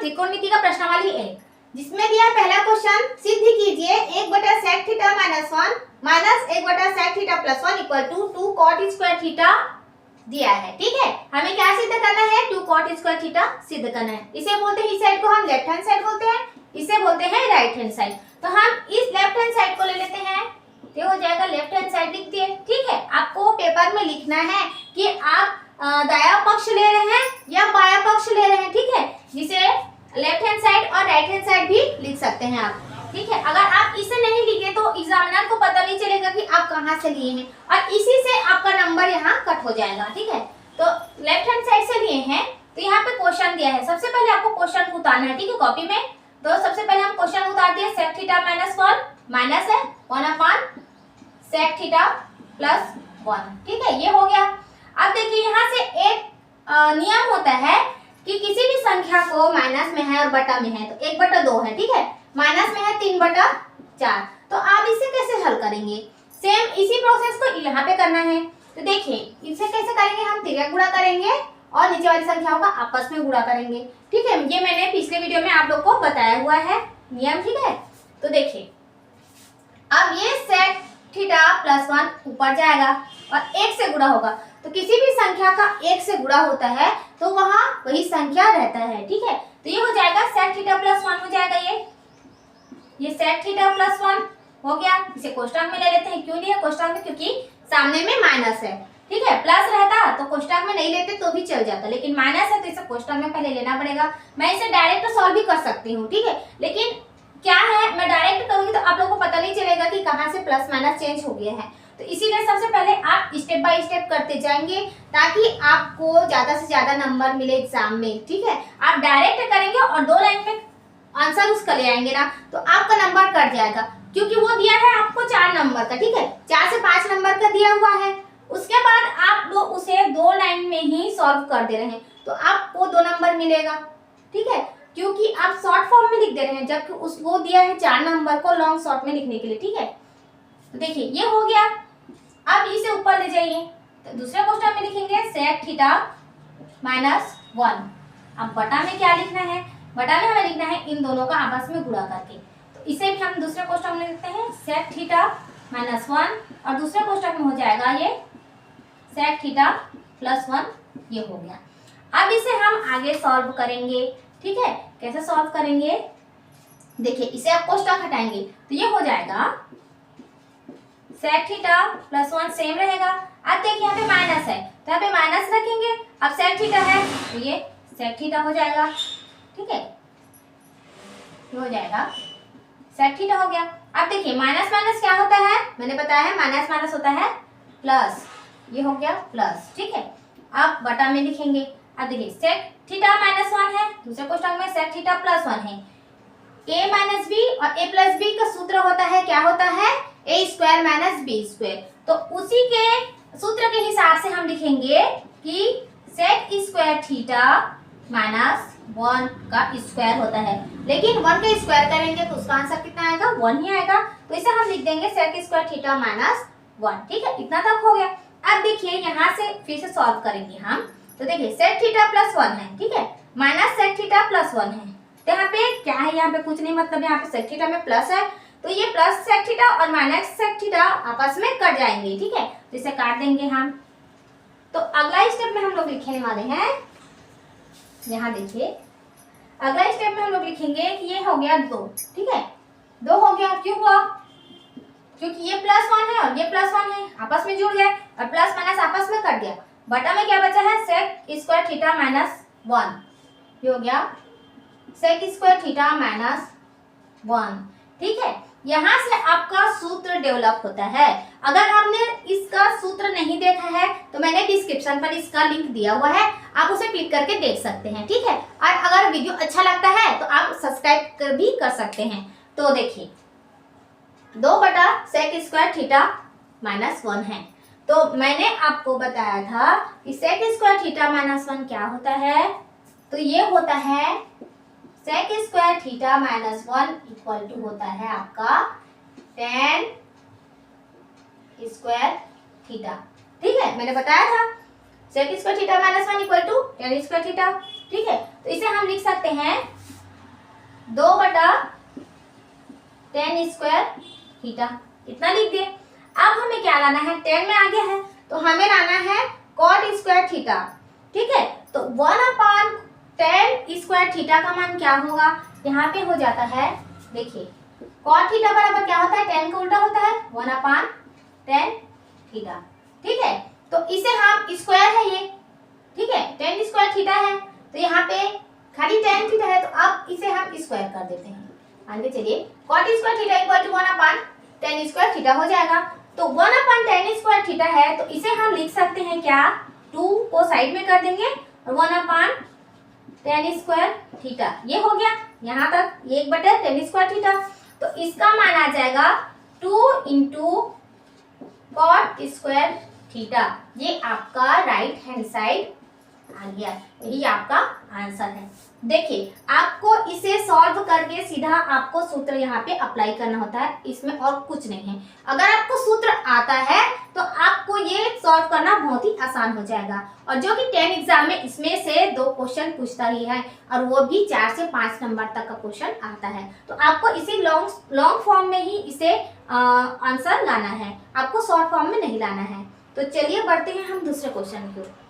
त्रिकोणमिति का प्रश्नावली 1 जिसमें दिया पहला क्वेश्चन, सिद्ध कीजिए 1/sec theta minus 1 minus 1/sec theta plus 1 equal to 2 cot square theta दिया है। ठीक है, हमें क्या सिद्ध करना है? 2 cot स्क्वायर थीटा सिद्ध करना है। इसे बोलते हैं, इस साइड को हम लेफ्ट हैंड साइड बोलते हैं, इसे बोलते हैं राइट हैंड साइड। तो हम इस लेफ्ट हैंड साइड को ले लेते हैं, ये हो जाएगा लेफ्ट हैंड साइड लिख दिए। ठीक है, आपको पेपर में लिखना है कि आप दायां पक्ष ले रहे हैं या बायां पक्ष ले रहे हैं। ठीक है, जिसे लेफ्ट हैंड साइड और राइट हैंड साइड भी लिख सकते हैं आप। ठीक है, अगर आप इसे नहीं लिखे तो एग्जामिनर को पता नहीं चलेगा कि आप कहाँ से लिए हैं और इसी से आपका नंबर यहाँ कट हो जाएगा। ठीक है, तो लेफ्ट हैंड साइड से लिए हैं तो यहाँ पे क्वेश्चन दिया है। सबसे पहले आपको क्वेश्चन को उतारना है। ठीक है, कॉपी में तो सबसे पहले हम क्वेश्चन उतार दिए, sec थीटा माइनस 1 माइनस है 1/sec थीटा प्लस 1। ठीक है, ये हो गया। अब देखिए यहाँ से एक नियम होता है कि किसी भी संख्या को माइनस में है और बटा में है तो 1/2 है। ठीक है, माइनस में है 3/4। तो आप इसे कैसे हल करेंगे? सेम इसी प्रोसेस को यहाँ पे करना है। तो देखिए इसे कैसे करेंगे, हम तिर्यक गुणा करेंगे और नीचे वाली संख्याओं का आपस में गुणा करेंगे। ठीक है, ये मैंने पिछले वीडियो में आप लोग को बताया हुआ है नियम। ठीक है, तो देखिए अब ये sec थीटा प्लस 1 ऊपर जाएगा और 1 से गुणा होगा। तो किसी भी संख्या का 1 से गुणा होता है तो वहां वही संख्या रहता है। ठीक है, तो ये हो जाएगा sec थीटा प्लस 1 हो जाएगा। ये sec थीटा प्लस 1 हो गया। इसे कोष्टक में ले लेते हैं। क्यों लिया कोष्टक में? क्योंकि सामने में माइनस है। ठीक है, प्लस रहता तो कोष्टक में नहीं लेते तो भी चल जाता, लेकिन माइनस है तो इसे कोष्टक में पहले लेना पड़ेगा। मैं इसे डायरेक्ट सॉल्व भी कर सकती हूँ। ठीक है, लेकिन क्या है, मैं डायरेक्ट करूंगी तो आप लोगों को पता नहीं चलेगा कि कहाँ से प्लस माइनस चेंज हो गया है। तो इसीलिए सबसे पहले आप स्टेप बाय स्टेप करते जाएंगे ताकि आपको ज्यादा से ज्यादा नंबर मिले एग्जाम में। ठीक है, आप डायरेक्ट करेंगे और 2 लाइन में आंसर उसका ले आएंगे ना तो आपका नंबर कट जाएगा, क्योंकि वो दिया है आपको 4 नंबर का। ठीक है, 4 से 5 नंबर का दिया हुआ है। उसके बाद आप लोग उसे 2 लाइन में ही सॉल्व कर दे रहे हैं तो आपको 2 नंबर मिलेगा। ठीक है, क्योंकि आप शॉर्ट फॉर्म में लिख दे रहे हैं, जबकि वो दिया है 4 नंबर को लॉन्ग शॉर्ट में लिखने के लिए। ठीक है, तो देखिए ये हो गया। अब इसे ऊपर ले जाइए तो दूसरे क्वेश्चन में लिखेंगे sec थीटा माइनस 1। अब बटा में क्या लिखना है? बटा में हमें लिखना है इन दोनों का आपस में गुणा करके। तो इसे भी हम दूसरे क्वेश्चन में लिखते हैं sec थीटा माइनस 1 और दूसरे क्वेश्चन में हो जाएगा ये sec थीटा प्लस 1। ये हो गया। अब इसे हम आगे सॉल्व करेंगे। ठीक है, कैसे सॉल्व करेंगे? देखिए इसे आप कोष्टक हटाएंगे तो ये हो जाएगा sec थीटा प्लस 1 सेम रहेगा। अब देखिए यहाँ पे माइनस है तो यहाँ पे माइनस रखेंगे। अब sec थीटा है तो ये sec थीटा हो जाएगा। ठीक है, ये हो जाएगा sec थीटा हो गया। अब देखिए माइनस माइनस क्या होता है? मैंने बताया है माइनस माइनस होता है प्लस। ये हो गया प्लस। ठीक है, अब बटा में लिखेंगे। अब देखिए sec थीटा माइनस 1 है, दूसरे क्वेश्चन में sec थीटा प्लस 1 है। a माइनस बी और a प्लस बी का सूत्र होता है, क्या होता है? a square minus B square. तो उसी के सूत्र के हिसाब से हम लिखेंगे कि sec स्क्वायर थीटा माइनस 1 का स्क्वायर होता है, लेकिन 1 का स्क्वायर करेंगे तो उसका आंसर कितना आएगा? 1 ही आएगा। तो इसे हम लिख देंगे sec स्क्वायर थीटा माइनस 1। ठीक है, इतना तक हो गया। अब देखिए यहाँ से फिर से सॉल्व करेंगे हम। तो देखिए sec थीटा प्लस 1 है। ठीक है, माइनस sec थीटा प्लस 1 है। तो यहाँ पे क्या है? यहाँ पे कुछ नहीं, मतलब यहाँ पे sec थीटा में प्लस है तो ये प्लस sec थीटा और माइनस sec थीटा आपस में कट जाएंगे। ठीक है, तो इसे काट देंगे हम। तो अगला स्टेप में हम लोग लिखने वाले हैं, यहाँ देखिए अगला स्टेप में हम लोग लिखेंगे कि ये हो गया 2। ठीक है, 2 हो गया। क्यों हुआ? क्योंकि ये प्लस 1 है और ये प्लस 1 है, आपस में जुड़ गए और प्लस माइनस आपस में कट गया। बटा में क्या बचा है? sec square theta minus 1। ये हो गया sec स्क्वायर थीटा माइनस 1। ठीक है, यहाँ से आपका सूत्र डेवलप होता है। अगर आपने इसका सूत्र नहीं देखा है तो मैंने डिस्क्रिप्शन पर इसका लिंक दिया हुआ है, आप उसे क्लिक करके देख सकते हैं। ठीक है, और अगर वीडियो अच्छा लगता है तो आप सब्सक्राइब भी कर सकते हैं। तो देखिए 2/sec स्क्वायर थीटा माइनस 1 है। तो मैंने आपको बताया था कि sec स्क्वायर थीटा माइनस 1 क्या होता है? तो ये होता है sec square theta minus 1 equal to होता है आपका tan स्क्वायर थीटा। ठीक है, मैंने बताया था sec square theta minus 1 equal to tan square theta. ठीक है, तो इसे हम लिख सकते हैं 2/tan² थीटा, इतना लिख दिए। अब हमें क्या लाना है, tan में आगे है तो हमें लाना है cot² थीटा, ठीक है। तो 1/tan² थीटा का मान क्या होगा, यहाँ पे हो जाता है, देखिए cot थीटा बराबर क्या होता है, tan का उल्टा होता है 1/tan थीटा, ठीक है। तो इसे हम स्क्वायर है ये, ठीक है, tan² थीटा है तो यहाँ पे खाली tan थीटा है तो अब इसे हम स्क्वायर कर देते हैं। आगे चलिए, cot² theta equal to 1/tan² theta हो जाएगा। तो 1/tan² थीटा है तो इसे हम लिख सकते हैं क्या, 2 को साइड में कर देंगे और 1/tan² थीटा, ये हो गया यहाँ तक 1/tan² थीटा। तो इसका मान आ जाएगा 2 × cot² थीटा, ये आपका राइट हैंड साइड आ गया, यही आपका आंसर है। देखिए आपको इसे सॉल्व करके सीधा आपको सूत्र यहाँ पे अप्लाई करना होता है, इसमें और कुछ नहीं है। अगर आपको सूत्र आता है तो आपको ये सॉल्व करना बहुत ही आसान हो जाएगा। और जो कि 10 एग्जाम में इसमें से 2 क्वेश्चन पूछता ही है और वो भी 4 से 5 नंबर तक का क्वेश्चन आता है। तो आपको इसी लॉन्ग फॉर्म में ही इसे आंसर लाना है, आपको शॉर्ट फॉर्म में नहीं लाना है। तो चलिए बढ़ते हैं हम दूसरे क्वेश्चन की ओर।